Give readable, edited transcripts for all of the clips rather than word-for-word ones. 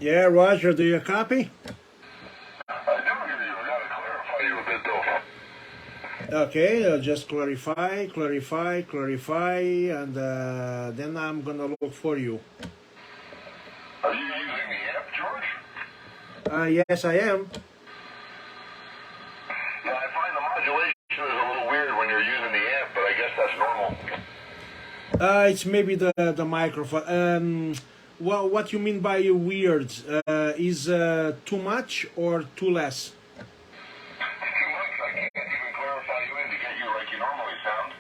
Yeah, Roger, do you copy? I do hear you. I gotta clarify you a bit though. Okay, just clarify, and then I'm gonna look for you. Are you using the app, George? Yes, I am. Yeah, I find the modulation is a little weird when you're using the app, but I guess that's normal. It's maybe the microphone. Well, what you mean by weird? Is too much or too less? Too much. I can't even clarify you in to get you like you normally sound.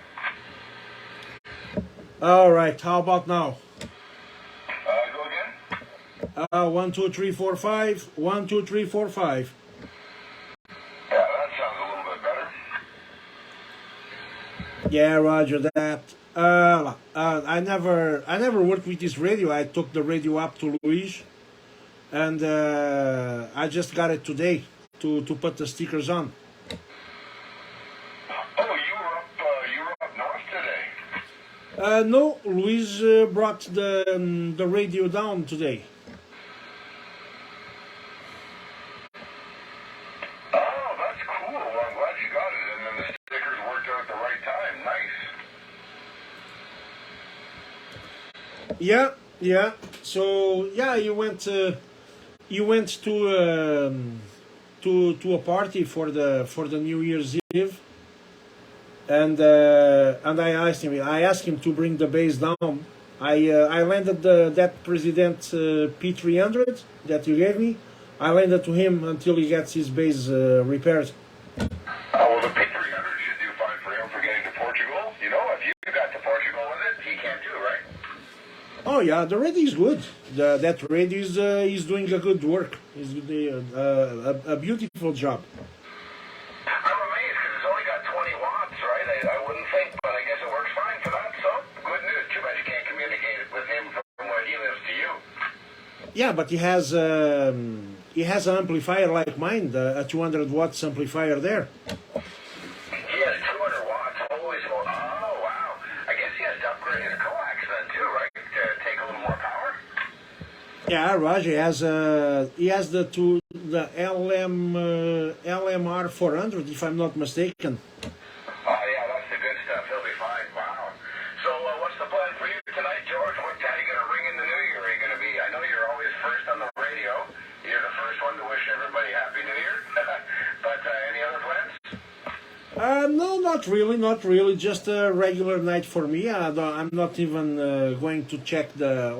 All right. How about now? Go again? 1, 2, 3, 4, 5. 1, 2, 3, 4, 5. Yeah, that sounds a little bit better. Yeah, Roger that. I never worked with this radio. I took the radio up to Luis, and I just got it today to put the stickers on. Oh, you were up north today? No, Luis brought the radio down today. Oh, that's cool. Well, I'm glad you got it, and then the stickers worked out at the right time. Nice. Yeah. So yeah, you went to a party for the New Year's Eve, and I asked him to bring the bass down. I landed that President P300 that you gave me. I landed to him until he gets his bass repaired. Oh, well, the P300 should do fine for him for getting to Portugal. You know, if you got to Portugal with it, he can too, right? Oh yeah, the radio is good. That radio is doing a good work. He's doing a beautiful job. I'm amazed because it's only got 20 watts, right? I wouldn't think, but I guess it works fine for that. So, good news. Too bad you can't communicate with him from where he lives to you. Yeah, but he has an amplifier like mine, a 200 watts amplifier there. He has 200 watts. Holy smoke. Oh, wow. I guess he has to upgrade his coax then too, right? To take a little more power? Yeah, Roger he has the LMR 400, if I'm not mistaken. Oh, yeah, that's the good stuff. He'll be fine. Wow. So, what's the plan for you tonight, George? What are you going to ring in the new year? Are you going to be, I know you're always first on the radio. You're the first one to wish everybody Happy New Year. But any other plans? No, not really. Just a regular night for me. I'm not even going to check to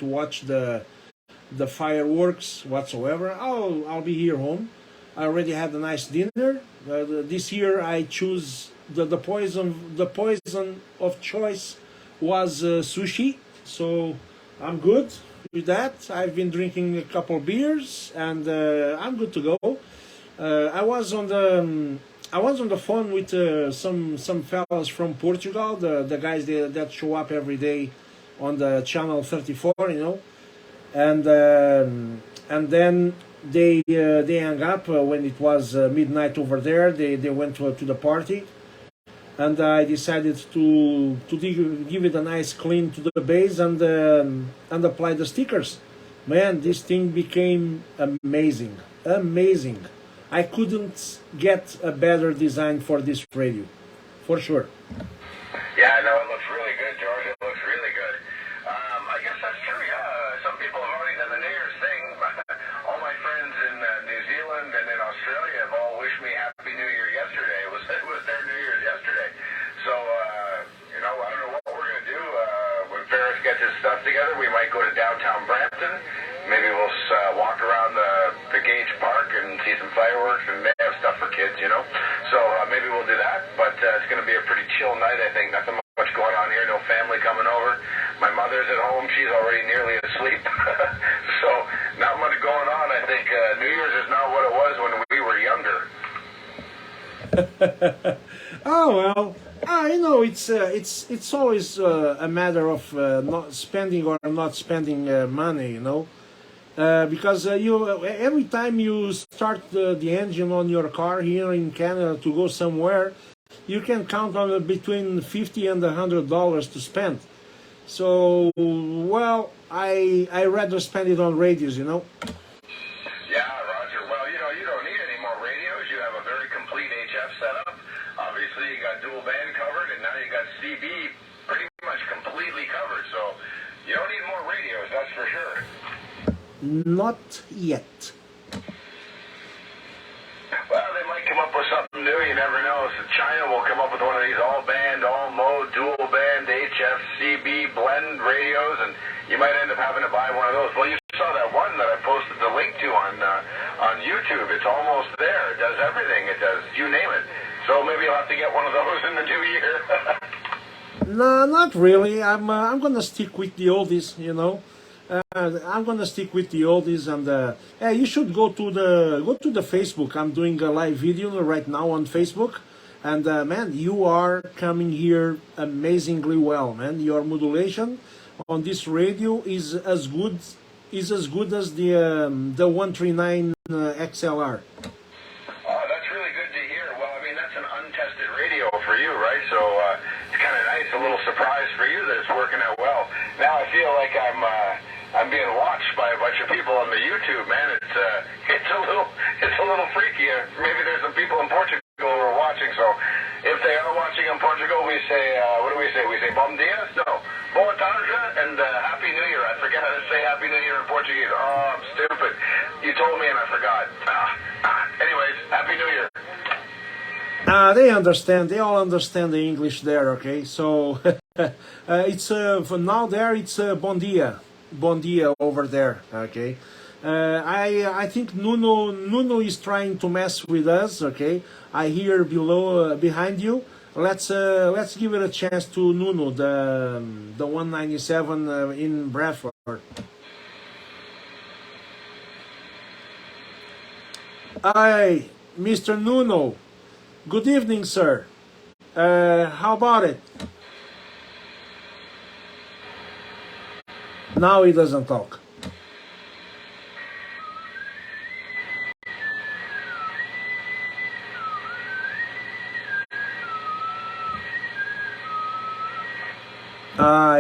watch the fireworks whatsoever. I'll be here home. I already had a nice dinner. This year I choose the poison of choice was sushi, so I'm good with that. I've been drinking a couple beers and I'm good to go. I was on the phone with some fellas from Portugal, the guys that show up every day on the channel 34, you know, and then they hung up when it was midnight over there. They went to the party, and I decided to give it a nice clean to the base and apply the stickers. Man, this thing became amazing. I couldn't get a better design for this radio, for sure. Yeah, no, it looks really good, George. It looks really good. I guess that's true, yeah. Some people have already done the New Year's thing. All my friends in New Zealand and in Australia have all wished me Happy New Year yesterday. It was their New Year's yesterday. So, you know, I don't know what we're going to do. When Ferris gets his stuff together, we might go to downtown Brampton. Maybe we'll walk around the Gage Park and see some fireworks and may have stuff for kids, you know. So maybe we'll do that. But it's going to be a pretty chill night, I think. Nothing much going on here. No family coming over. My mother's at home. She's already nearly asleep. So not much going on. I think New Year's is not what it was when we were younger. Oh well. You know, it's always a matter of not spending or not spending money, you know. Because every time you start the engine on your car here in Canada to go somewhere, you can count on between $50 and $100 to spend. So, well, I rather spend it on radios, you know. Yeah, Roger. Well, you don't need any more radios. You have a very complete HF setup. Obviously, you got dual band covered, and now you got CB pretty much completely covered. So you don't need more radios, that's for sure. Not yet. Well, they might come up with something new. You never know. So China will come up with one of these all-band, all-mode, dual-band, HF, CB, blend radios, and you might end up having to buy one of those. Well, you saw that one that I posted the link to on YouTube. It's almost there. It does everything. It does, you name it. So maybe you'll have to get one of those in the new year. No, not really. I'm gonna stick with the oldies, you know. I'm gonna stick with the oldies, and hey, you should go to the Facebook. I'm doing a live video right now on Facebook, and man, you are coming here amazingly well, man. Your modulation on this radio is as good as the 139 XLR. Oh, that's really good to hear. Well, I mean, that's an untested radio for you, right? So it's kind of nice, a little surprise for you that it's working out well. Now I feel like I'm being watched by a bunch of people on the YouTube, man. It's a little freaky. Maybe there's some people in Portugal who are watching. So if they are watching in Portugal, we say what do we say? We say bom dia? No, boa tarde and Happy New Year. I forget how to say Happy New Year in Portuguese. Oh, I'm stupid. You told me and I forgot. Anyways, Happy New Year. They understand. They all understand the English there. Okay, so it's for now there. It's bon dia over there. Okay, I think Nuno is trying to mess with us. Okay, I hear behind you. Let's give it a chance to Nuno, the 197 in Bradford. Hi, Mr. Nuno. Good evening, sir. How about it? Now he doesn't talk.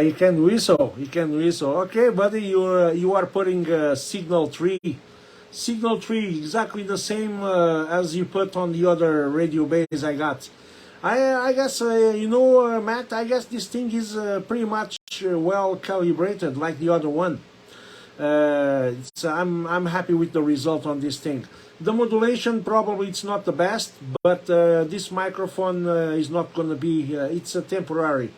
He can whistle. He can whistle. Okay, buddy, you are putting signal 3. Signal 3, exactly the same as you put on the other radio base I got. I guess, Matt, I guess this thing is pretty much well calibrated like the other one. I'm happy with the result on this thing. The modulation probably it's not the best, but this microphone is not gonna be. It's a temporary.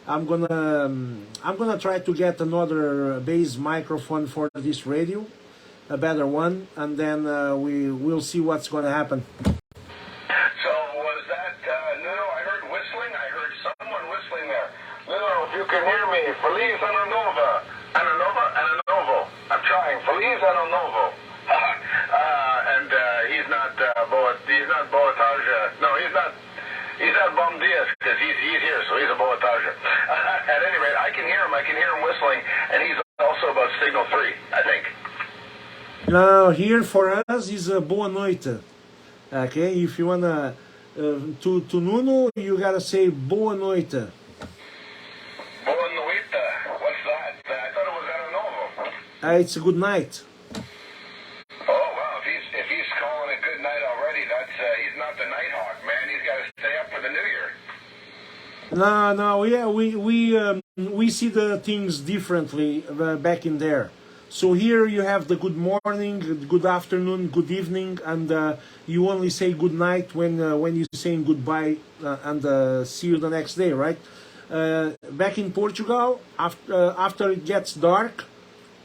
I'm gonna try to get another base microphone for this radio, a better one, and then we'll see what's gonna happen. So was that Nuno? I heard whistling. I heard someone whistling there. Nuno, if you can hear me, Feliz Ano Novo. Ano Novo? Ano Novo. I'm trying. Feliz Ano Novo. And he's not Boa Tarde. No, he's not Bom Dias because he's here, so he's a Boa Tarde. At any rate, I can hear him. I can hear him whistling, and he's also about signal 3, I think. Now here for us is boa noite. Okay, if you wanna to Nuno, you gotta say boa noite. Boa noite. What's that? I thought it was Ano Novo. It's a good night. Oh wow! If he's calling it good night already, that's he's not the Nighthawk, man. He's got to stay up for the New Year. No, yeah, we see the things differently back in there. So here you have the good morning, good afternoon, good evening, and you only say good night when you're saying goodbye and see you the next day, right? Back in Portugal, after it gets dark,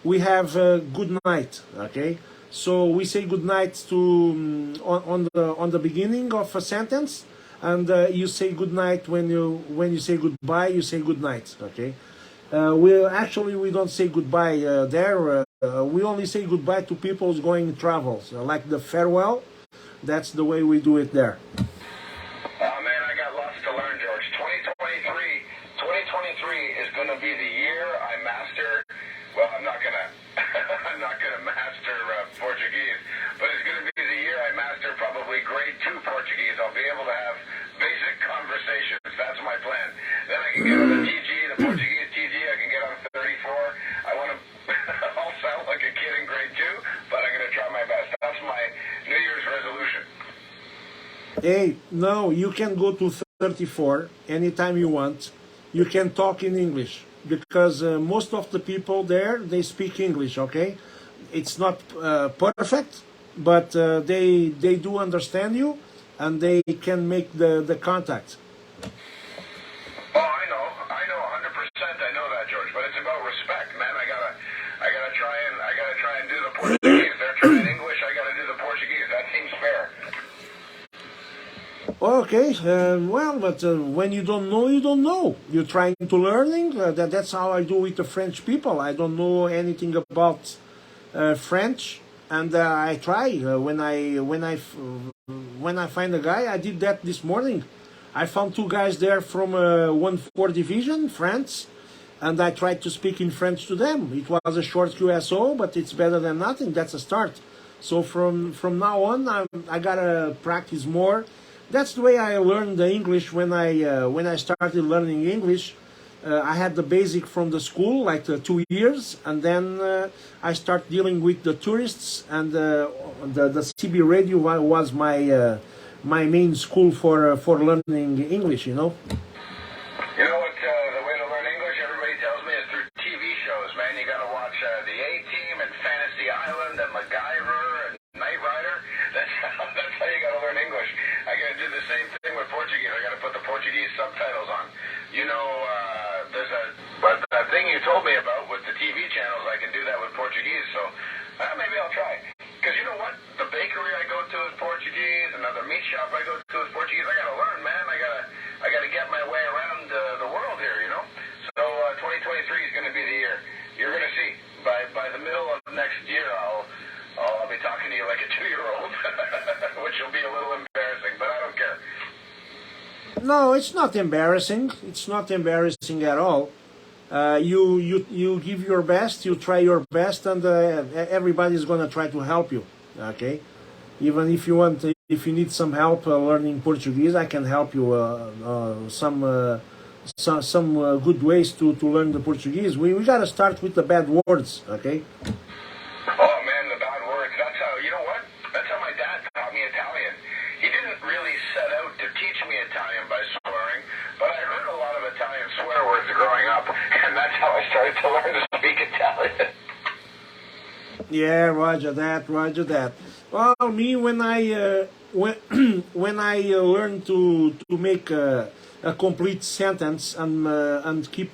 we have good night. Okay, so we say good night to on the beginning of a sentence, and you say good night when you say goodbye. You say good night. Okay. We don't say goodbye there. We only say goodbye to people who's going travels, like the farewell. That's the way we do it there. Oh man, I got lots to learn, George. 2023 is going to be the year I master. Well, I'm not gonna master Portuguese, but it's going to be the year I master probably grade 2 Portuguese. I'll be able to have basic conversations. That's my plan. Then I can get on the TG, the Portuguese TG. I can get Hey, no, you can go to 34 anytime you want. You can talk in English because most of the people there they speak English. Okay, it's not perfect, but they do understand you, and they can make the contact. Oh, I know, 100%. I know that, George. But it's about respect, man. I gotta try and do the Portuguese. They're trying English. I gotta do the Portuguese. That seems fair. Okay, well, but when you don't know, you don't know. You're trying to learning. That's how I do with the French people. I don't know anything about French, and I try when I find a guy. I did that this morning. I found two guys there from 1/4 division, France, and I tried to speak in French to them. It was a short QSO, but it's better than nothing. That's a start. So from now on, I gotta practice more. That's the way I learned the English when I started learning English. I had the basic from the school, like 2 years, and then I start dealing with the tourists, and the CB radio was my main school for learning English. You know. You know what? The way to learn English, everybody tells me, is through TV shows. Man, you gotta watch the A-Team and Fantasy Island and MacGyver and Knight Rider. That's how you gotta learn English. I gotta do the same thing with Portuguese. I gotta put the Portuguese subtitles on. You know, there's a thing you told me about with the TV channels. I can do that with Portuguese. So maybe I'll try. Because you know what? The bakery I go to is Portuguese. Another meat shop I go to is Portuguese. I gotta learn, man. I gotta get my way around the world here. You know. So 2023 is gonna be the year. You're gonna see by the middle of next year, I'll be talking to you like a 2-year-old, which will be a little embarrassing, but I don't care. No, it's not embarrassing. It's not embarrassing at all. You give your best, you try your best, and everybody's gonna try to help you. Okay, even if you want, if you need some help learning Portuguese, I can help you some good ways to learn the Portuguese. We gotta start with the bad words. Okay. Oh man, the bad words. That's how. You know what? That's how my dad taught me Italian. He didn't really set out to teach me Italian by swearing, but I heard a lot of Italian swear words growing up, and that's how I started to learn to speak Italian. Yeah, Roger that, Roger that. Well, me when I when I learn to make a complete sentence and keep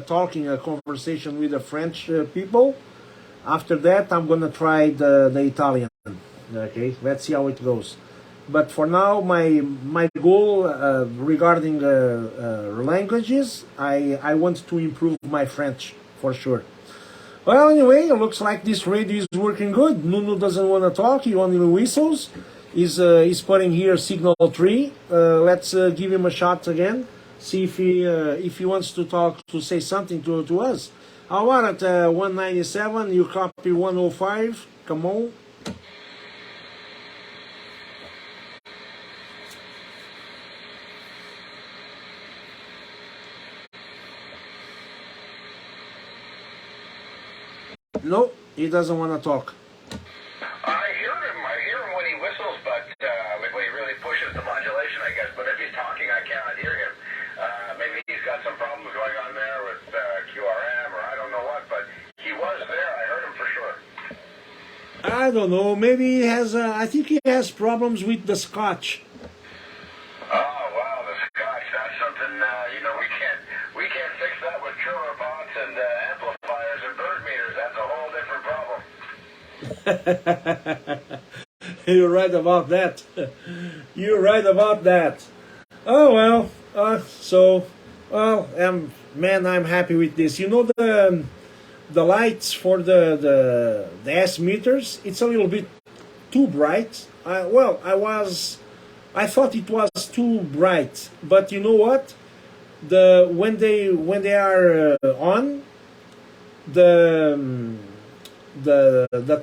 talking a conversation with the French people. After that, I'm gonna try the Italian. Okay, let's see how it goes. But for now, my goal regarding languages, I want to improve my French for sure. Well, anyway, it looks like this radio is working good. Nuno doesn't want to talk; he only whistles. He's putting here signal 3. Let's give him a shot again. See if he wants to talk, to say something to us. How about at 197? You copy 105. Come on. No, he doesn't want to talk. I hear him when he whistles, but like when he really pushes the modulation, I guess. But if he's talking, I cannot hear him. Maybe he's got some problems going on there with QRM, or I don't know what. But he was there. I heard him for sure. I don't know. Maybe he has. I think he has problems with the scotch. Oh wow, the scotch. That's something. You know, we can't fix that with trailer pots and amplifiers and bird meters. That's a whole different problem. You're right about that. You're right about that. Oh well. Man, I'm happy with this. You know the lights for the S meters. It's a little bit too bright. I thought it was too bright, but you know what? When they are on, the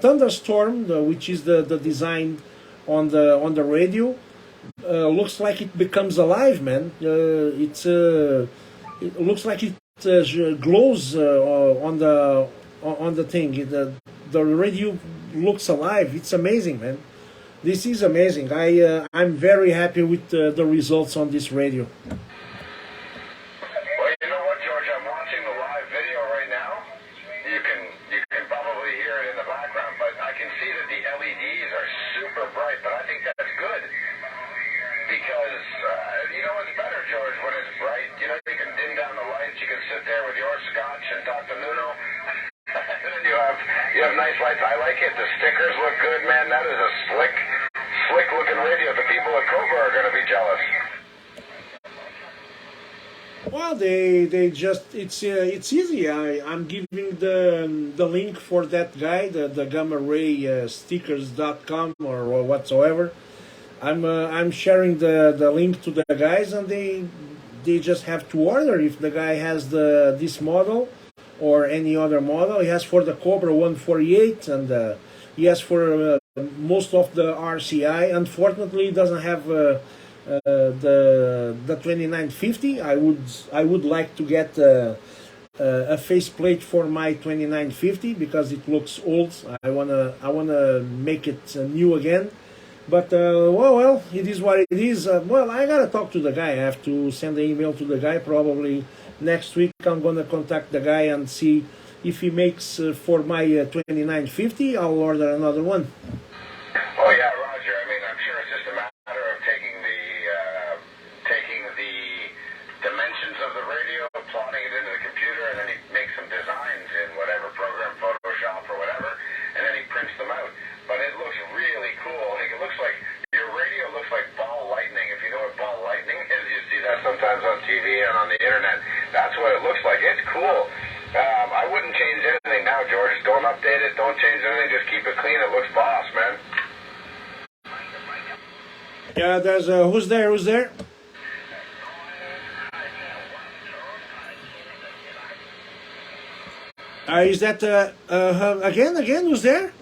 thunderstorm, which is the design on the radio, looks like it becomes alive, man. It looks like it glows on the thing. The radio looks alive. It's amazing, man. This is amazing. I'm very happy with the results on this radio. Well, you know what, George? I'm watching the live video right now. You can probably hear it in the background, but I can see that the LEDs are super bright. But I think that's good because you know it's better, George, when it's bright. You know, you can dim down the lights. You can sit there with your scotch and talk to Nuno. And then you have nice lights. I like it. The stickers look good, man. That is a slick looking radio. The people at Cobra are going to be jealous. Well, they just it's easy. I'm giving the link for that guy, the gamma ray stickers.com or whatsoever. I'm sharing the link to the guys, and they just have to order if the guy has this model or any other model. He has for the Cobra 148, and he has for most of the RCI. Unfortunately, he doesn't have the 2950. I would like to get a faceplate for my 2950 because it looks old. I wanna make it new again. But well, it is what it is. Well, I gotta talk to the guy. I have to send an email to the guy. Probably next week I'm gonna contact the guy and see if he makes for my 2950. I'll order another one. Oh yeah, Roger. I mean, I'm sure it's just a matter of taking the dimensions of the radio, plotting it into the computer, and then he makes some designs in whatever program, Photoshop or whatever, and then he prints them out. But it looks really cool. It looks like your radio looks like ball lightning. If you know what ball lightning is, you see that sometimes on TV and on the internet. That's what it looks like. It's cool. I wouldn't change anything now, George. Don't update it. Don't change anything. Just keep it clean. It looks boss, man. Yeah, there's who's there? Who's there? Is that again? Who's there?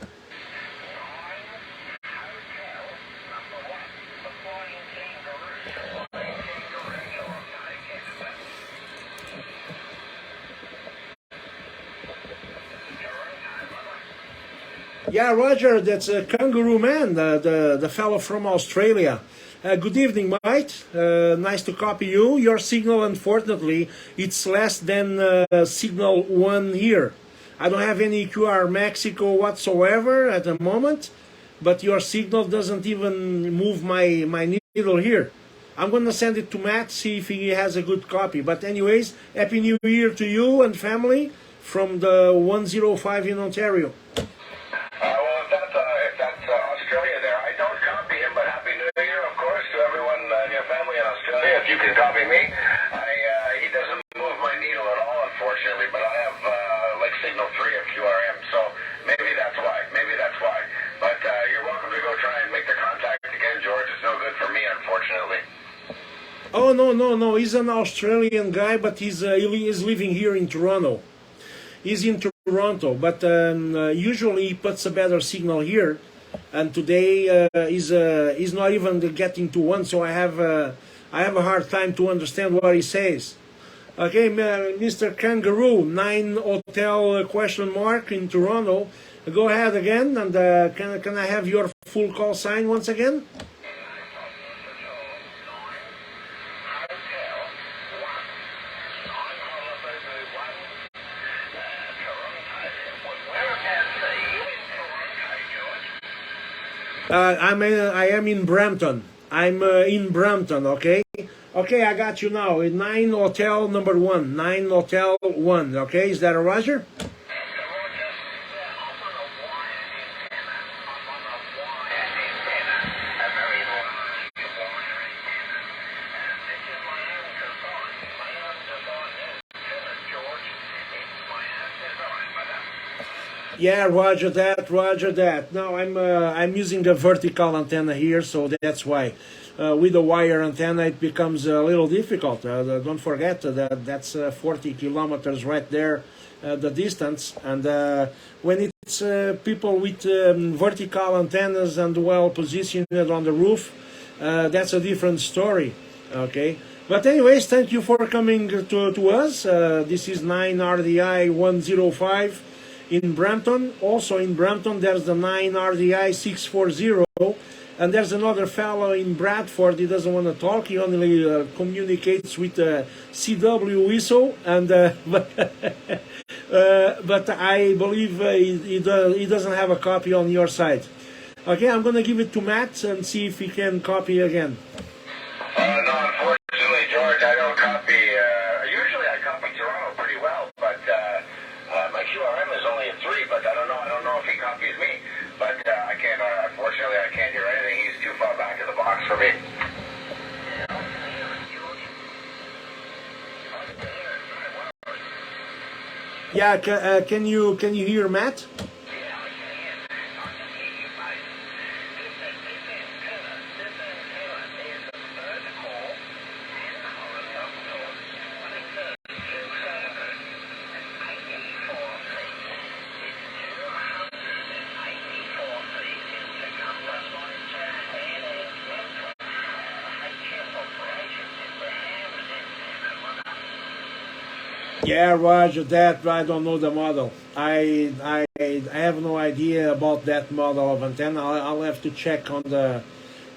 Yeah, Roger, that's a Kangaroo Man, the fellow from Australia. Good evening, mate. Nice to copy you. Your signal, unfortunately, it's less than signal 1 here. I don't have any QR Mexico whatsoever at the moment, but your signal doesn't even move my needle here. I'm going to send it to Matt, see if he has a good copy. But anyways, Happy New Year to you and family from the 105 in Ontario. Well, if that's Australia there, I don't copy him, but Happy New Year, of course, to everyone in your family in Australia. If you can copy me, he doesn't move my needle at all, unfortunately, but I have like signal 3 of QRM, so maybe that's why. But you're welcome to go try and make the contact again, George. It's no good for me, unfortunately. Oh, no. He's an Australian guy, but he is living here in Toronto. He's in Toronto, but usually he puts a better signal here. And today he's not even getting to one, so I have a hard time to understand what he says. Okay, Mr. Kangaroo, 9 Hotel question mark in Toronto. Go ahead again, and can I have your full call sign once again? I am in Brampton. I'm in Brampton, okay? Okay, I got you now. 9 Hotel number 1. 9 Hotel 1, okay? Is that a Roger? Yeah, roger that. Now I'm using a vertical antenna here, so that's why. With a wire antenna, it becomes a little difficult. Don't forget that that's 40 kilometers right there, the distance. And when it's people with vertical antennas and well positioned on the roof, that's a different story. Okay. But anyways, thank you for coming to us. This is 9 RDI 105. In Brampton, also in Brampton, there's the 9 RDI 640. And there's another fellow in Bradford. He doesn't want to talk. He only communicates with the CW whistle. And but I believe he doesn't have a copy on your side. Okay, I'm going to give it to Matt and see if he can copy again. No, unfortunately, George, I don't copy. Usually I copy Toronto pretty well, but my QRM is only a 3, but I don't know if he copies me. But I can't, unfortunately, I can't hear anything. He's too far back in the box for me. Yeah, can you hear Matt? Yeah, Roger, that I don't know the model. I have no idea about that model of antenna. I'll have to check on the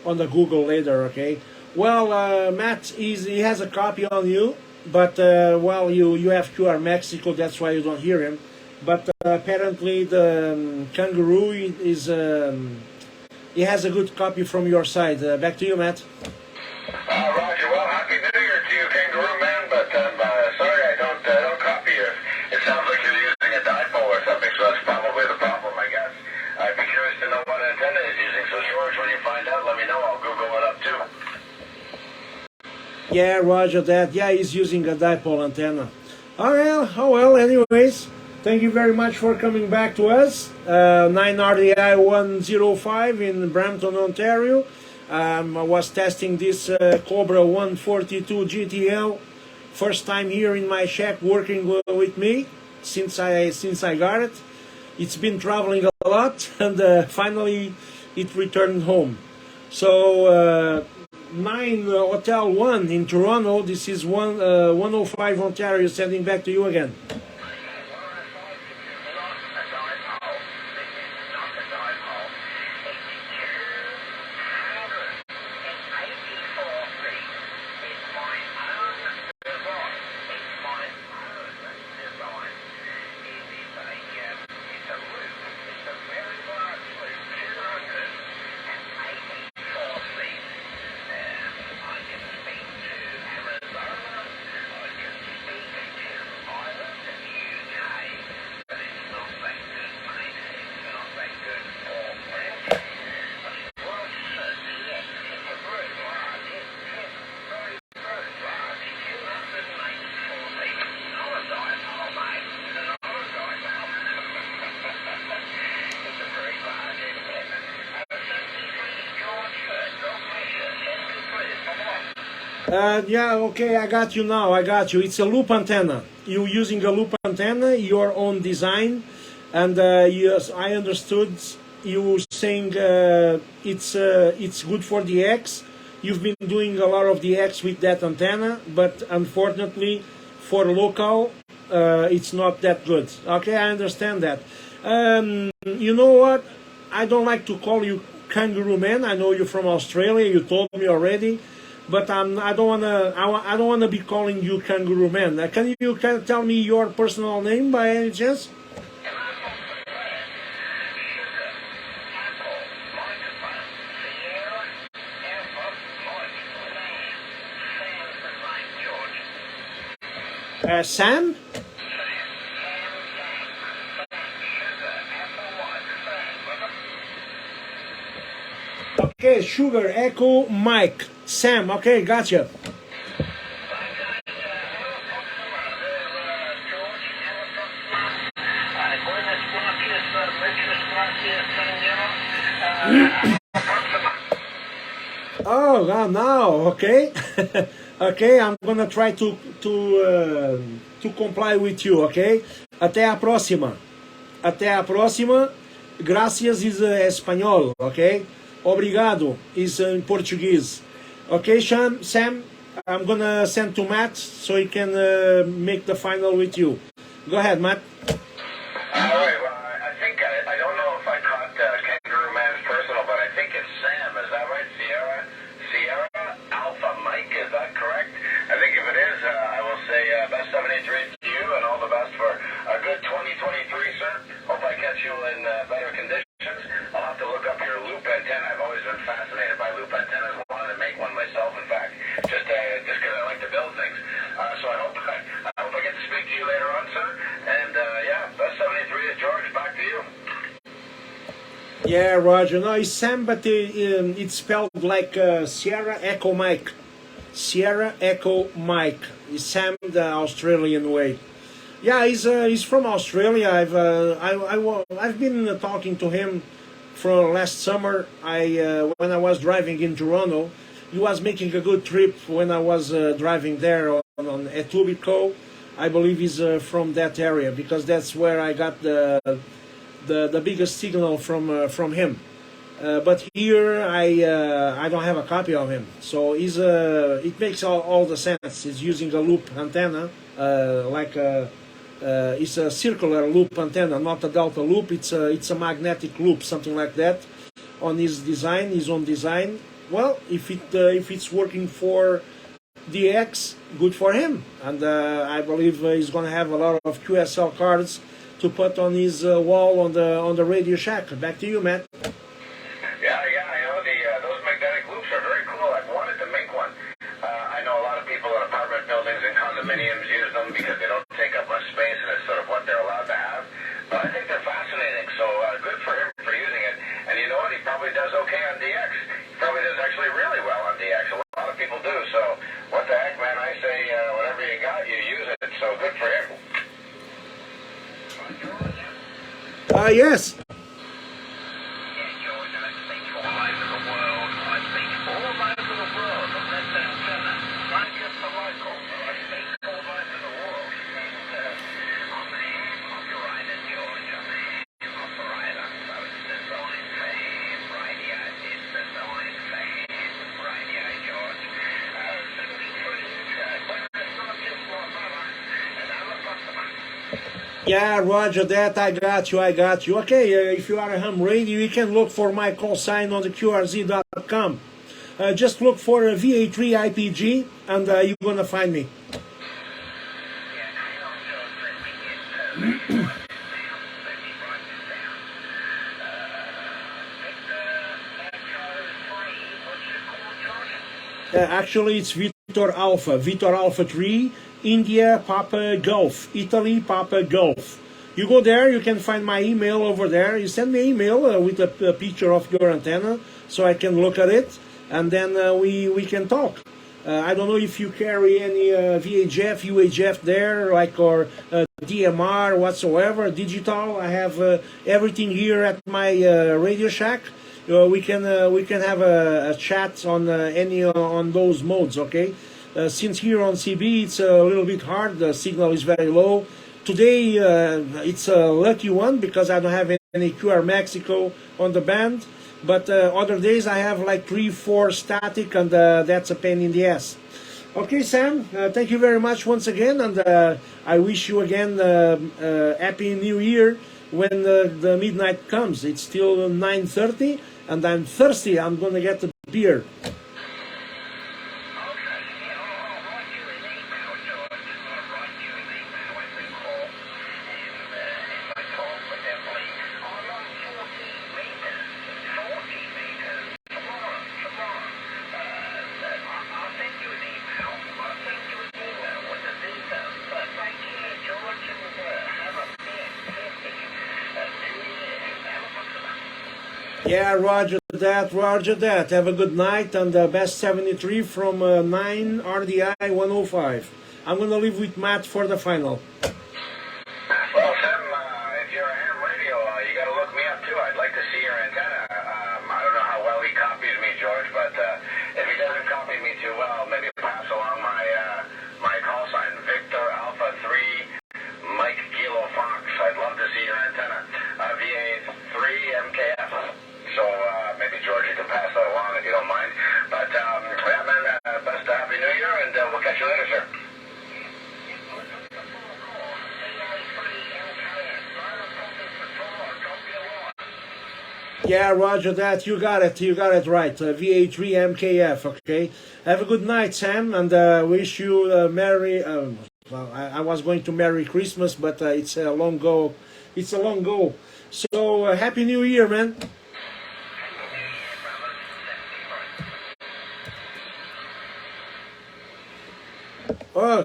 Google later. Okay. Well, Matt, he has a copy on you, but well, you have QR Mexico, that's why you don't hear him. But apparently the kangaroo is he has a good copy from your side. Back to you, Matt. Roger. Well, happy New Year to you, Kangaroo Man. But sorry, I don't copy you. It sounds like you're using a dipole or something, so that's probably the problem, I guess. I'd be curious to know what antenna he's using. So, George, when you find out, let me know. I'll Google it up too. Yeah, Roger that. Yeah, he's using a dipole antenna. Oh well. Anyways, thank you very much for coming back to us. 9RDI 105 in Brampton, Ontario. I was testing this Cobra 142 GTL. First time here in my shack working with me since I got it. It's been traveling a lot, and finally it returned home. So 9 Hotel 1 in Toronto. This is 105 Ontario. Sending back to you again. Yeah, okay, I got you now. I got you. It's a loop antenna. You're using a loop antenna, your own design, and yes, I understood you saying it's good for the X. You've been doing a lot of the X with that antenna, but unfortunately, for local, it's not that good. Okay, I understand that. You know what? I don't like to call you Kangaroo Man. I know you're from Australia. You told me already. But I don't wanna be calling you Kangaroo Man. Can you tell me your personal name by any chance? Sam? Okay, Sugar, Echo, Mike. Sam, okay, gotcha. Oh, now, okay. Okay, I'm gonna try to comply with you, okay? Até a próxima. Até a próxima. Gracias is espanhol, okay? Obrigado is in Portuguese. Okay, Sam, I'm gonna send to Matt so he can make the final with you. Go ahead, Matt. All right. Well, I think I don't know if I caught Kangaroo Man's personal, but I think it's Sam. Is that Yeah, Roger. No, it's Sam, but it's spelled like Sierra Echo Mike. Sierra Echo Mike. It's Sam the Australian way. Yeah, he's from Australia. I've been talking to him from last summer. When I was driving in Toronto, he was making a good trip when I was driving there on Etobicoke. I believe he's from that area because that's where I got the biggest signal from him. But here I don't have a copy of him, so it makes all the sense. He's using a loop antenna, it's a circular loop antenna, not a delta loop. It's a magnetic loop, something like that. On his own design. Well, if it's working for DX, good for him. And I believe he's going to have a lot of QSL cards to put on his wall on the Radio Shack. Back to you, Matt. Yeah, I know those magnetic loops are very cool. I've wanted to make one. I know a lot of people in apartment buildings and condominiums use them because they don't take up much space and it's sort of what they're allowed to have. But I think they're fascinating, so good for him for using it. And you know what? He probably does okay on DX. He probably does actually really well on DX. A lot of people do. So what the heck, man? I say whatever you got, you use it. So good for him. Yes. Yeah, Roger that. I got you. Okay, if you are a ham radio, you can look for my call sign on the QRZ.com. Just look for VA3 IPG and you're going to find me. Actually, it's Victor Alpha 3, India, Papa Golf, Italy, Papa Golf. You go there, you can find my email over there. You send me an email with a picture of your antenna so I can look at it, and then we can talk. I don't know if you carry any VHF, UHF there, or DMR whatsoever, digital. I have everything here at my Radio Shack. We can have a chat on on those modes, okay? Since here on CB it's a little bit hard, the signal is very low. Today it's a lucky one because I don't have any QR Mexico on the band, but other days I have like 3-4 static, and that's a pain in the ass. Okay, Sam, thank you very much once again, and I wish you again Happy New Year when the midnight comes. It's still 9:30 and I'm thirsty. I'm gonna get a beer. Yeah, roger that. Have a good night, and best 73 from 9 RDI 105. I'm going to leave with Matt for the final. Well, Sam, if you're a ham radio, you got to look me up too. I'd like to see your antenna. I don't know how well he copies me, George, but if he doesn't copy me too well, maybe pass along my call sign, Victor Alpha 3, Mike Kilo Fox. I'd love to see your antenna. VA3 MKF. So maybe George, you can pass that along if you don't mind. But yeah, man, best Happy New Year, and we'll catch you later, sir. Yeah, roger that. You got it right. VA3 MKF, okay? Have a good night, Sam, and wish you Merry... well, I was going to Merry Christmas, but it's a long go. So, Happy New Year, man. Oh,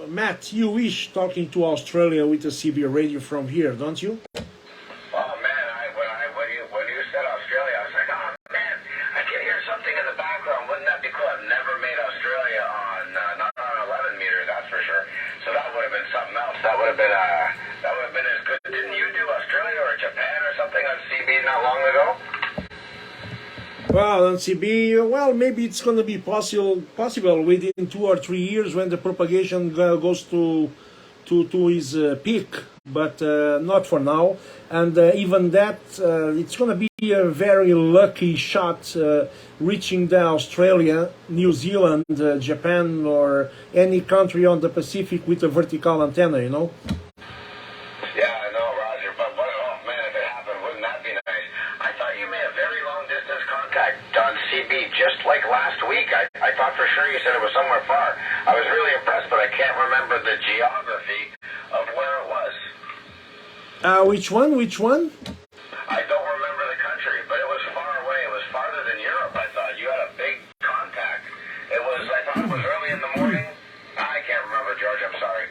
Matt, you wish talking to Australia with the CB radio from here, don't you? Oh man, when you have been as good. Didn't you do Australia or Japan or something on CB not long ago? Well, on CB, well, maybe it's going to be possible within 2 or 3 years when the propagation goes to its peak, but not for now. And even that, it's going to be a very lucky shot reaching the Australia, New Zealand, Japan, or any country on the Pacific with a vertical antenna, you know? Yeah, I know, Roger, but oh man, if it happened, wouldn't that be nice? I thought you made a very long distance contact on CB just like last week. I thought for sure you said it was somewhere far. I was really impressed, but I can't remember the geography of where it was. Which one? Which one? I don't remember the country, but it was far away. It was farther than Europe, I thought. You had a big contact. I thought it was early in the morning. I can't remember, George, I'm sorry.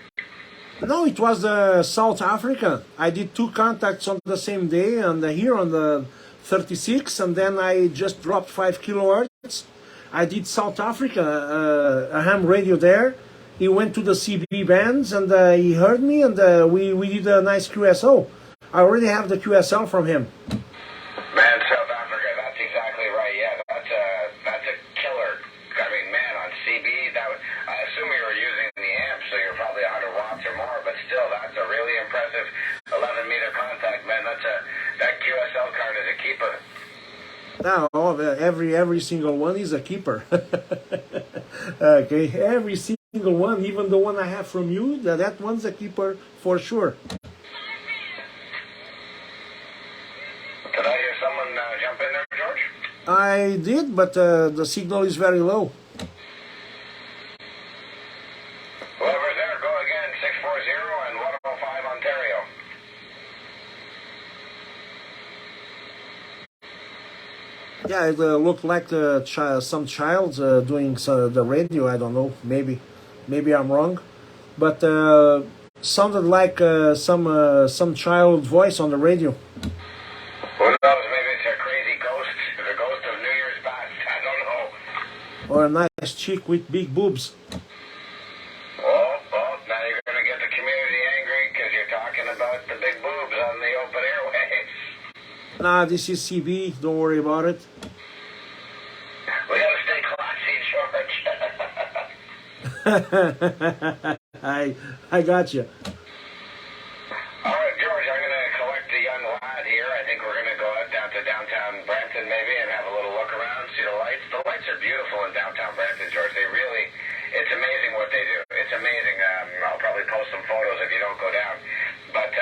No, it was South Africa. I did 2 contacts on the same day, and here on the 36, and then I just dropped 5 kilohertz. I did South Africa, a ham radio there. He went to the CB bands, and he heard me, and we did a nice QSO. I already have the QSL from him. Man, South Africa, that's exactly right. Yeah, that's a killer. I mean, man, on CB, I assume you were using the amp, so you're probably 100 watts or more, but still, that's a really impressive 11-meter contact, man. That QSL card is a keeper. Now, every single one is a keeper. Okay, every single one, even the one I have from you, that one's a keeper for sure. Did I hear someone jump in there, George? I did, but the signal is very low. Whoever's there, go again, 640 and 105 Ontario. Yeah, it looked like some child doing the radio. I don't know. Maybe I'm wrong, but sounded like some child voice on the radio. Who knows? Maybe it's a crazy ghost, the ghost of New Year's past. I don't know. Or a nice chick with big boobs. Oh, now you're going to get the community angry because you're talking about the big boobs on the open airwaves. Nah, this is CB. Don't worry about it. We got to stay classy, George. I got you. All right, George, I'm going to collect the young lad here. I think we're going to go out down to downtown Brampton maybe and have a little look around, see the lights. The lights are beautiful in downtown Brampton, George. It's amazing what they do. It's amazing. I'll probably post some photos if you don't go down. But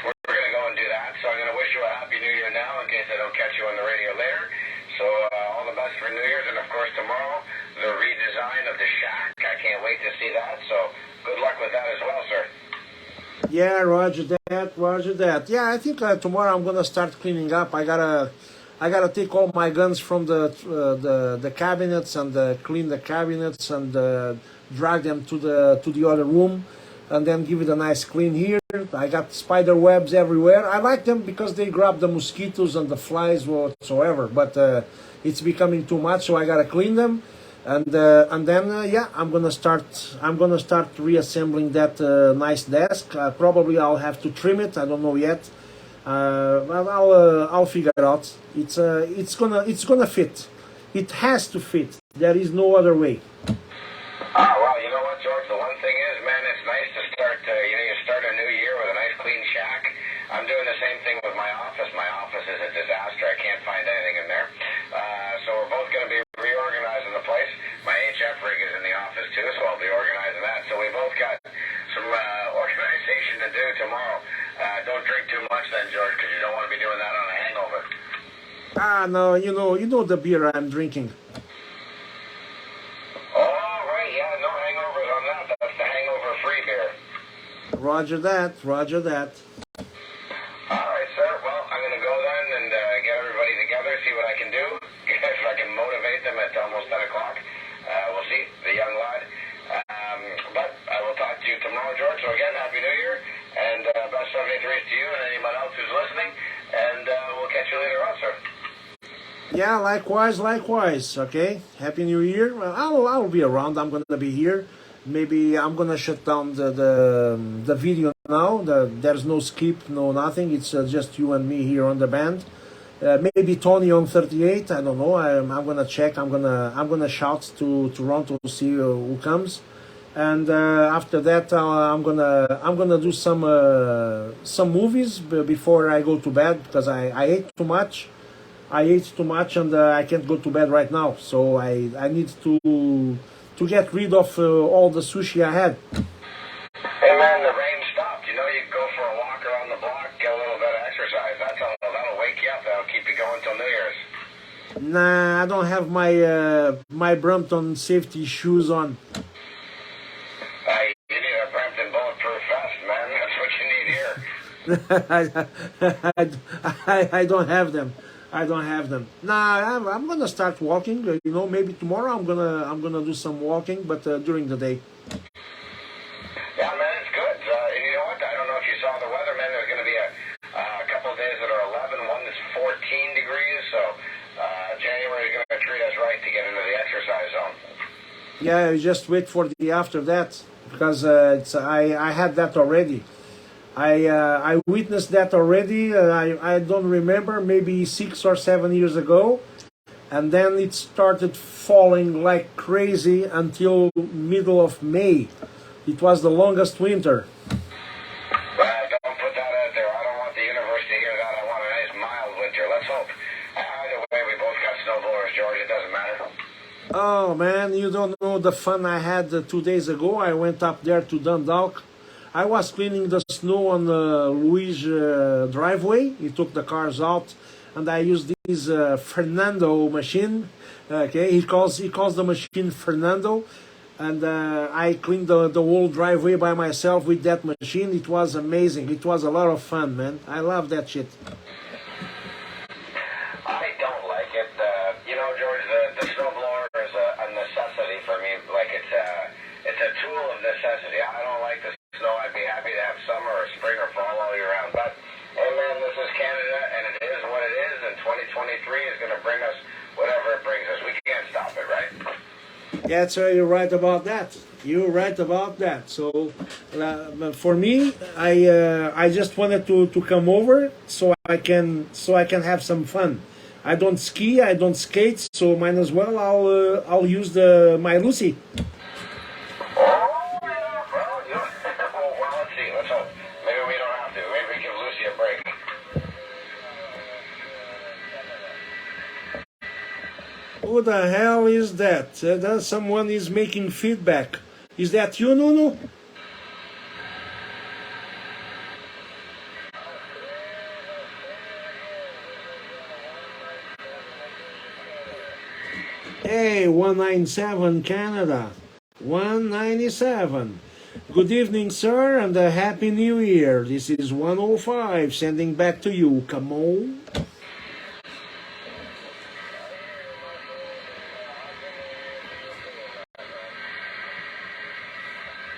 we're going to go and do that. So I'm going to wish you a Happy New Year now in case I don't catch you on the radio later. So all the best for New Year's. And, of course, tomorrow, the redesign of the shack. I can't wait to see that. So good luck with that as well, sir. Yeah, roger that. Yeah, I think tomorrow I'm gonna start cleaning up. I gotta take all my guns from the cabinets and clean the cabinets and drag them to the other room, and then give it a nice clean here. I got spider webs everywhere. I like them because they grab the mosquitoes and the flies whatsoever. But it's becoming too much, so I gotta clean them. And then yeah, I'm gonna start reassembling that nice desk. Probably I'll have to trim it. I don't know yet. Well, I'll figure it out. It's gonna fit. It has to fit. There is no other way. Well, you know what, George? The one thing is, man, it's nice to start. You start a new year with a nice clean shack. I'm doing the same thing with my office. My office is a disaster. I can't find anything in there. So we're both going to be reorganizing the place. My HF rig is in the office too, so I'll be organizing that. So we both got some organization to do tomorrow. Don't drink too much then, George, because you don't want to be doing that on a hangover. No, you know the beer I'm drinking. Oh, right, yeah, no hangovers on that. That's the hangover-free beer. Roger that. All right, sir. Well, I'm going to go then and get everybody together, see what I can do, if I can motivate them at almost 10 o'clock. We'll see, the young lad. But I will talk to you tomorrow, George. So again, Happy New Year, and best 73s to you and anyone else who's listening, and we'll catch you later on, sir. Yeah, likewise. Okay, Happy New Year. I'll be around. I'm gonna be here. Maybe I'm gonna shut down the video now. There's no skip, no nothing. It's just you and me here on the band. Maybe Tony on 38. I don't know. I'm gonna check. I'm gonna shout to Toronto to see who comes, and after that I'm gonna do some movies before I go to bed because I ate too much. I ate too much and I can't go to bed right now. So I need to get rid of all the sushi I had. Hey man, the rain stopped. You know, you can go for a walk around the block, get a little bit of exercise. That'll wake you up. That'll keep you going till New Year's. Nah, I don't have my Brampton safety shoes on. You need a Brampton bulletproof vest, man. That's what you need here. I don't have them. I don't have them. Nah, I'm gonna start walking. You know, maybe tomorrow I'm gonna do some walking, but during the day. Yeah, man, it's good. And you know what? I don't know if you saw the weather, man. There's going to be a couple of days that are 11. One that's 14 degrees. So January is going to treat us right to get into the exercise zone. Yeah, you just wait for the after that because I had that already. I witnessed that already. I don't remember, maybe 6 or 7 years ago, and then it started falling like crazy until middle of May. It was the longest winter. Don't put that out there. I don't want the universe to hear that. I want a nice mild winter. Let's hope. Either way, we both got snowblowers, George. It doesn't matter. Oh man, you don't know the fun I had 2 days ago. I went up there to Dundalk. I was cleaning the snow on the Louis driveway. He took the cars out, and I used this Fernando machine. Okay, he calls the machine Fernando, and I cleaned the whole driveway by myself with that machine. It was amazing. It was a lot of fun, man. I love that shit. I don't like it. You know, George, the snowblower is a necessity for me. Like it's a tool of necessity. I don't like the snow. I'd be happy to have summer or spring or fall all year round. But, hey man, this is Canada, and it is what it is, and 2023 is going to bring us whatever it brings us. We can't stop it, right? Yeah, so you're right about that. You're right about that. So for me, I just wanted to come over so I can have some fun. I don't ski, I don't skate, so might as well I'll use my Lucy. Who the hell is that? Someone is making feedback. Is that you, Nuno? Hey, 197 Canada. 197. Good evening, sir, and a Happy New Year. This is 105 sending back to you. Come on.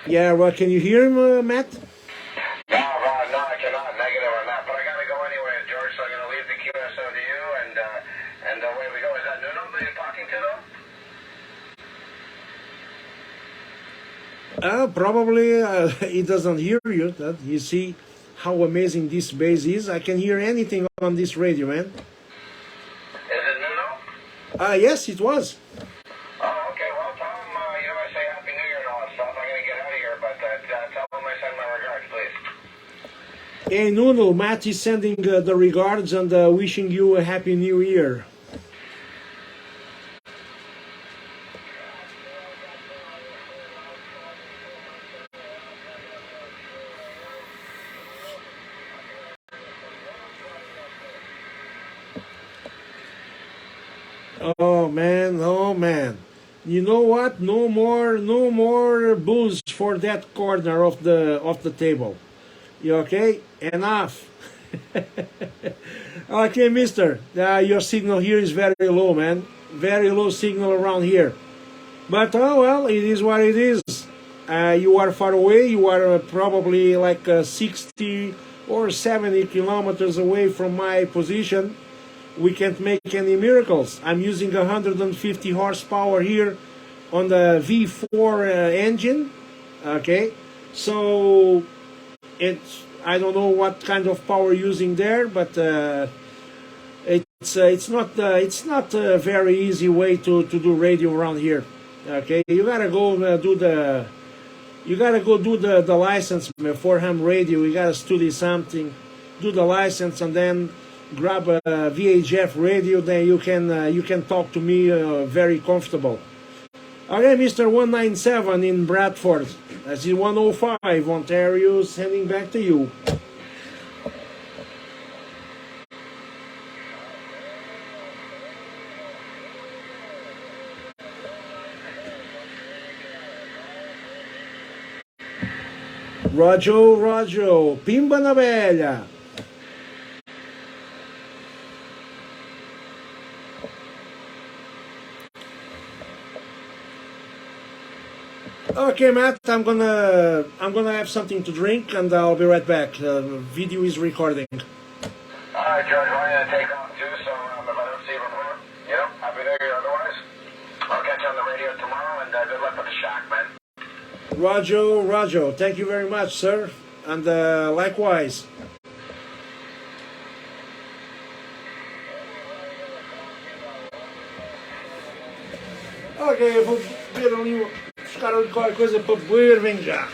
Yeah, well, can you hear him, Matt? No, I cannot. Negative on that. But I got to go anyway, George, so I'm going to leave the QSO to you, and away we go. Is that Nuno that you're talking to, though? Probably he doesn't hear you. You see how amazing this bass is. I can hear anything on this radio, man. Is it Nuno? Yes, it was. Oh, okay. Well, tell him, I say Happy New Year and all that stuff. I'm going to get out of here, but tell him I send my regards, please. Hey, Nuno, Matt is sending the regards and wishing you a Happy New Year. Oh man. You know what? No more booze for that corner of the table. You okay? Enough. Okay, mister. Your signal here is very low, man. Very low signal around here. But oh well, it is what it is. You are far away. You are probably like 60 or 70 kilometers away from my position. We can't make any miracles. I'm using 150 horsepower here on the V4 engine. Okay, so I don't know what kind of power using there, but it's not a very easy way to do radio around here. Okay, you gotta go do the license for ham radio. You gotta study something, do the license, and then grab a VHF radio. Then you can talk to me very comfortable. Okay, Mr. 197 in Bradford. That's in 105 Ontario. Sending back to you. Roger, pimba na velha. Okay, Matt, I'm gonna have something to drink and I'll be right back. Video is recording. Alright, George, I'm going to take off too, so if I don't see you before, happy New Year otherwise. I'll catch you on the radio tomorrow, and good luck with the shack, man. Roger. Thank you very much, sir. And likewise. Ok, eu vou beber ali, buscar ali qualquer coisa para beber, vem já.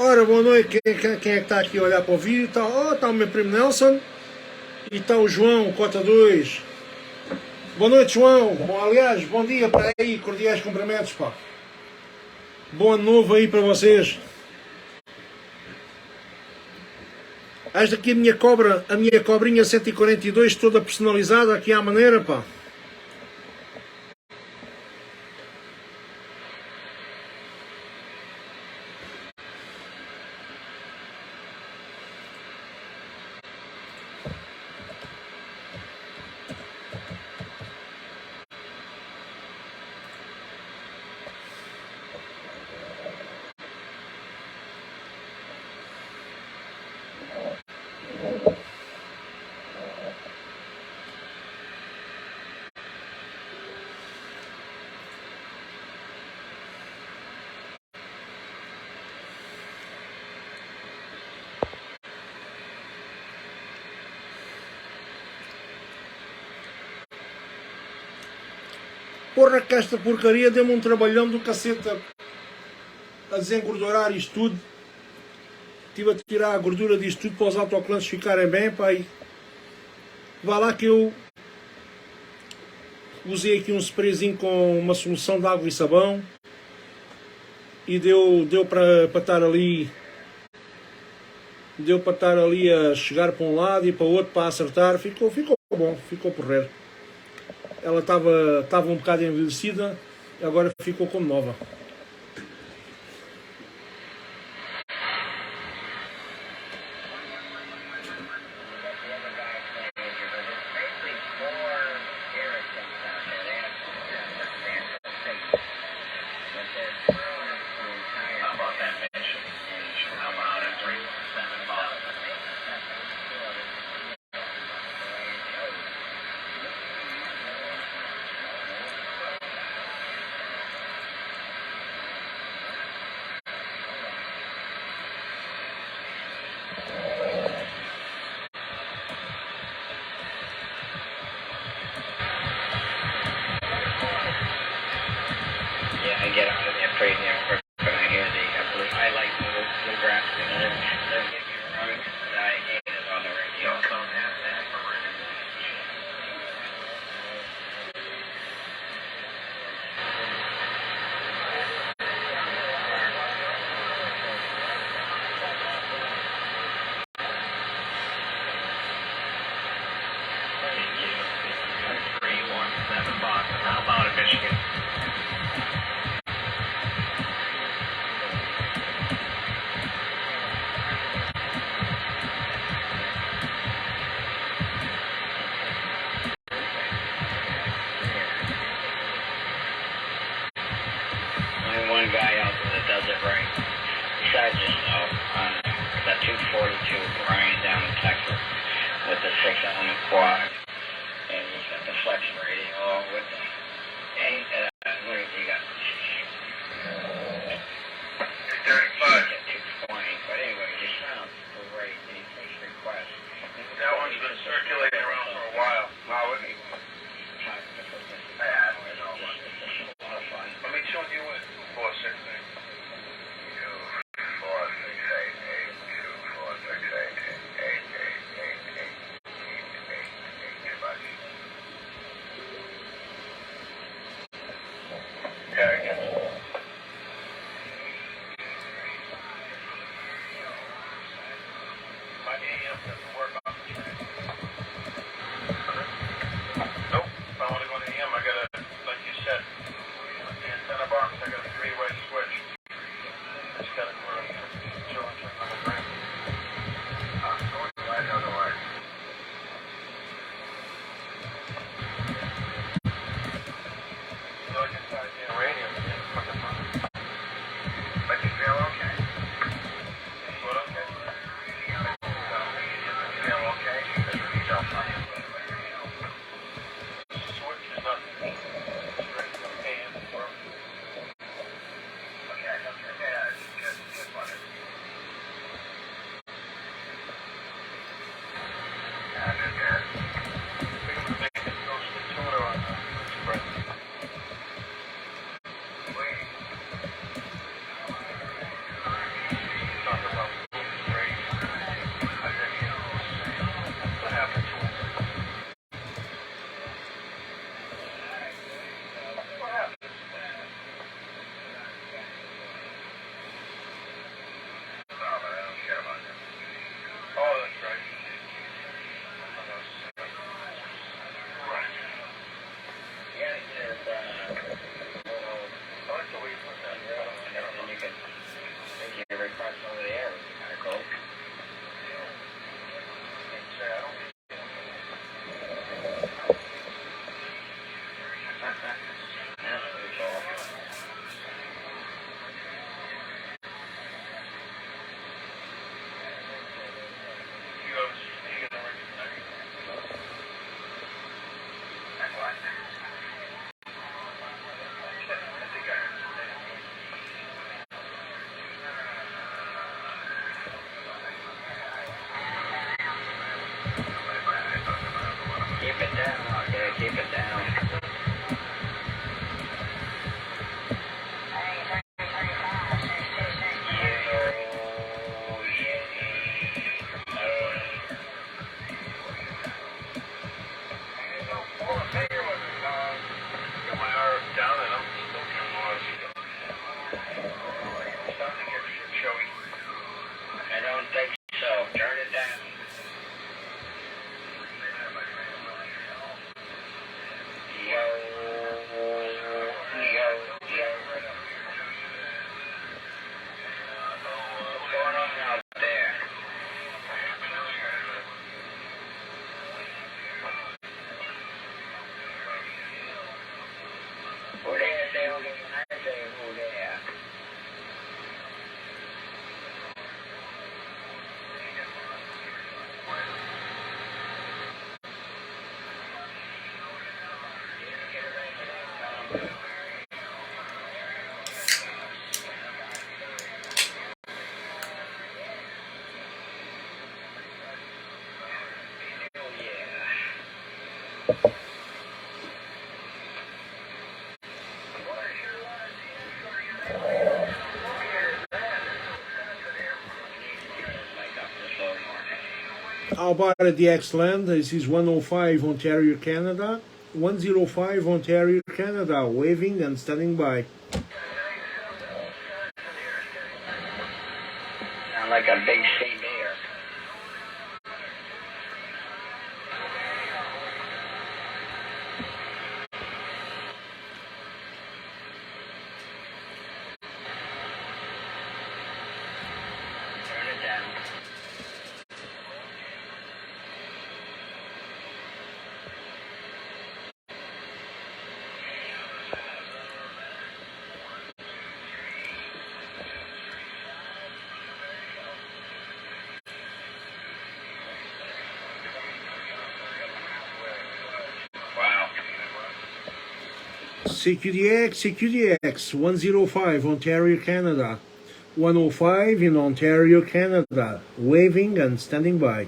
Ora, boa noite, quem é que está aqui a olhar para o vídeo? Está o meu primo Nelson e está o João, cota 2. Boa noite, João. Bom, aliás, bom dia para aí, cordiais cumprimentos, pá. Bom ano novo aí para vocês. Esta aqui a minha cobrinha 142, toda personalizada aqui à maneira, pá. Porra, que esta porcaria deu-me um trabalhão do cacete a desengordurar isto tudo. Estive a tirar a gordura disto tudo para os autocolantes ficarem bem, pá. E vá lá que eu Usei aqui um sprayzinho com uma solução de água e sabão. E deu para estar ali. Deu para estar ali a chegar para um lado e para o outro para acertar. Ficou bom, ficou porreiro. Ela estava um bocado envelhecida, agora ficou como nova. Alberta DX Land, this is 105 Ontario, Canada. 105 Ontario, Canada, waving and standing by. Sound like a big sea bear. Turn it down. CQDX 105 Ontario, Canada. 105 in Ontario, Canada, waving and standing by.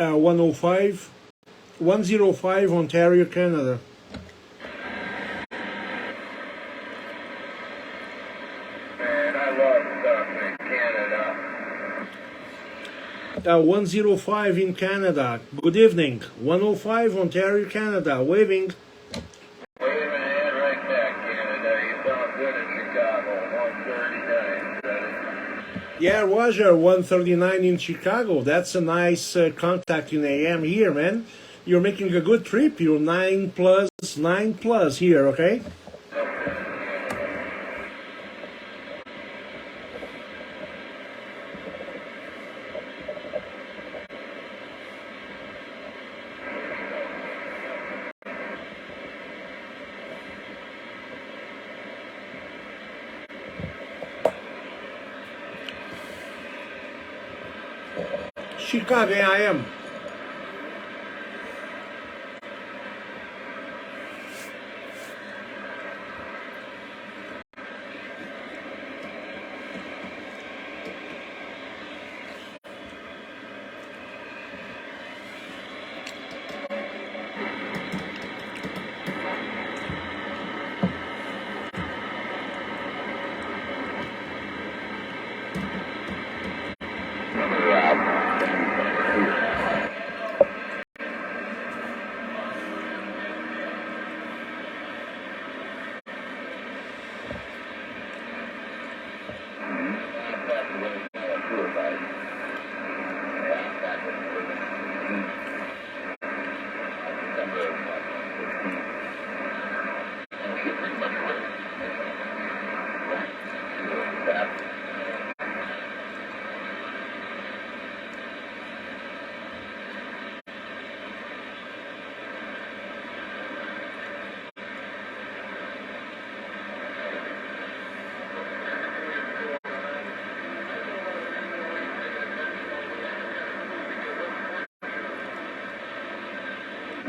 Uh, 105, 105 Ontario, Canada. Man, I love stuff in Canada. 105 in Canada. Good evening. 105 Ontario, Canada. Waving. Waving ahead right back, Canada. You sound good in Chicago. 139, brother. Yeah, Roger, 139 in Chicago. That's a nice contact in AM here, man. You're making a good trip. You're 9 plus here, okay? Chicago, I am.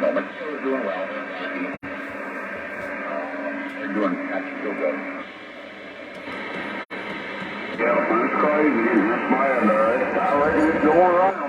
Moment. We're doing well. We're doing actually real good. Yeah, it's crazy. It's my I reckon it's going around.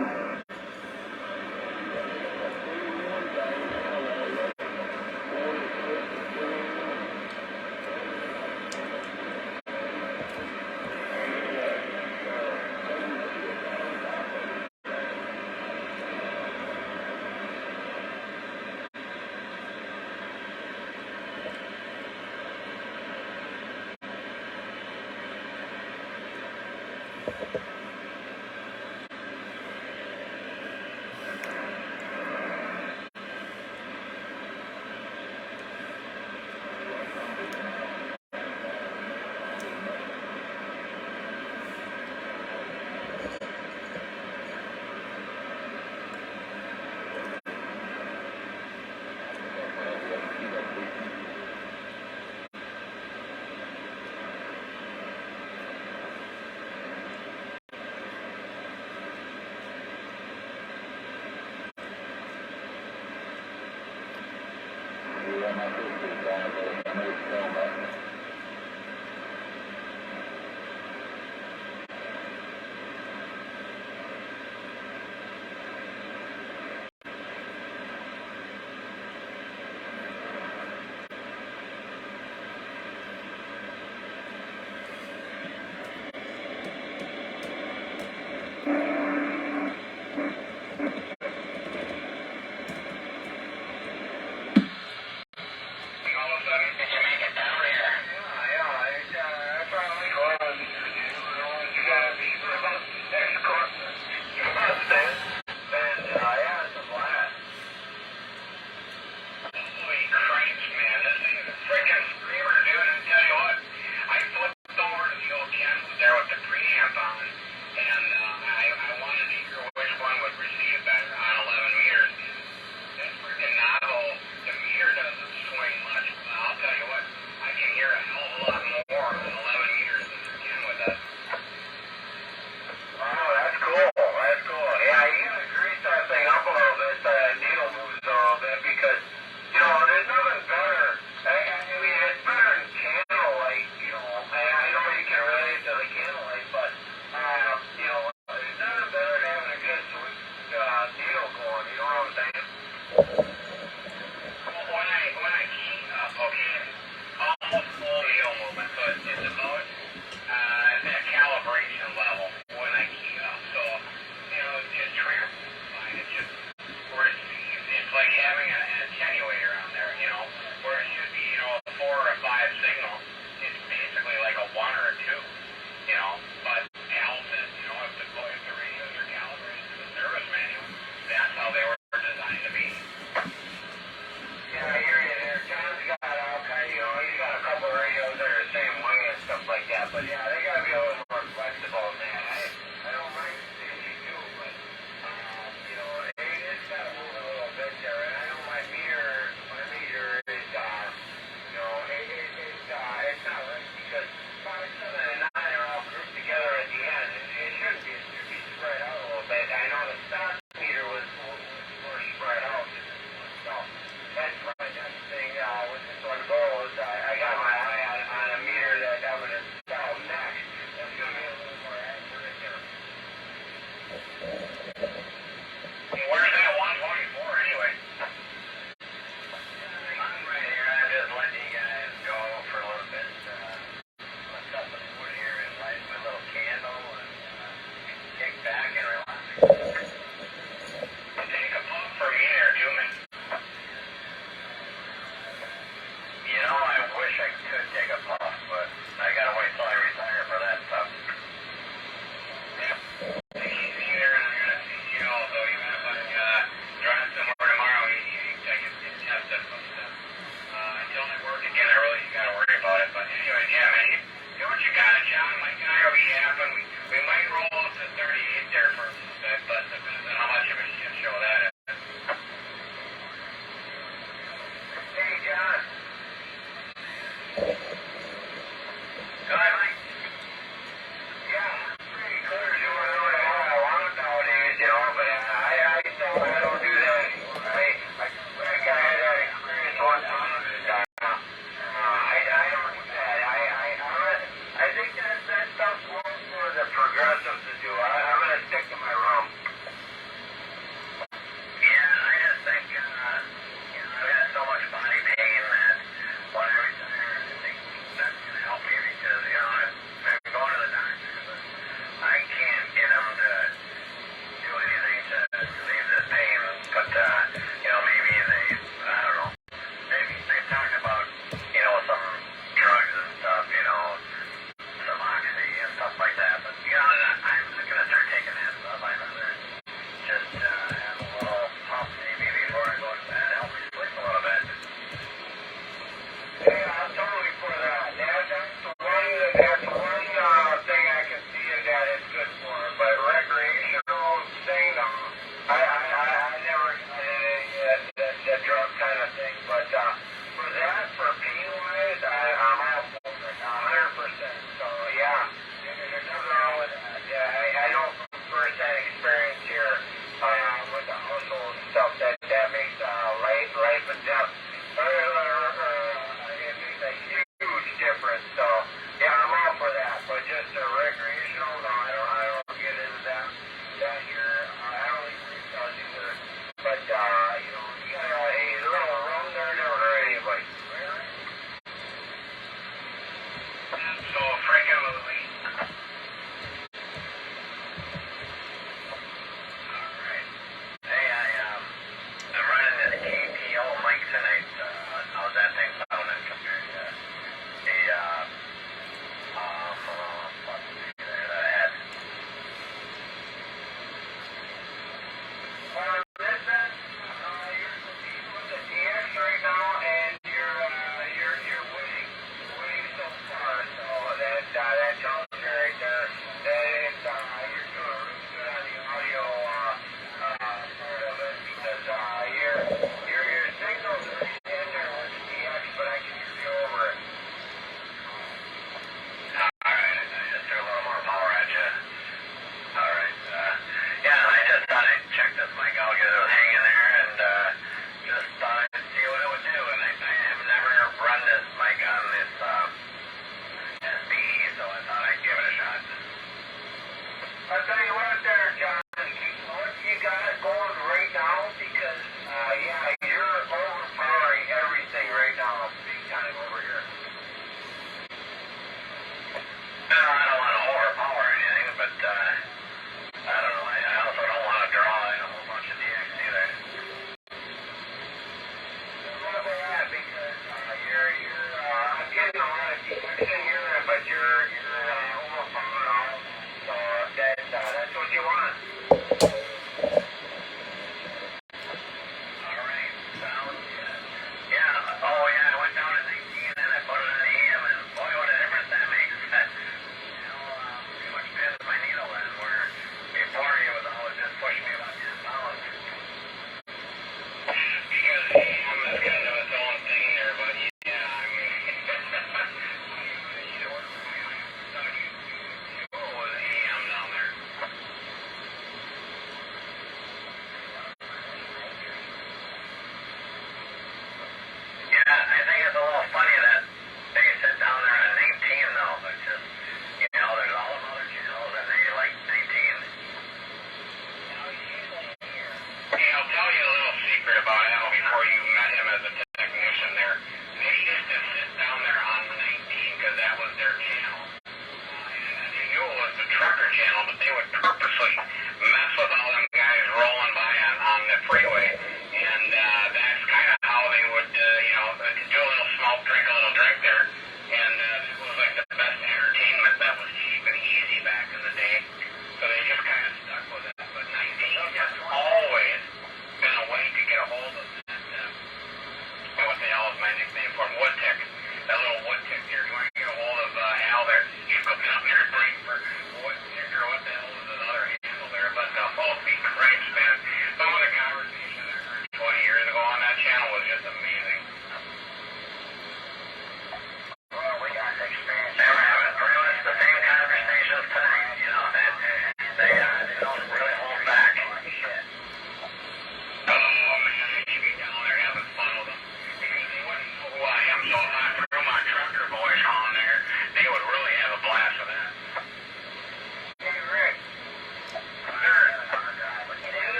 secret about Al before you met him as a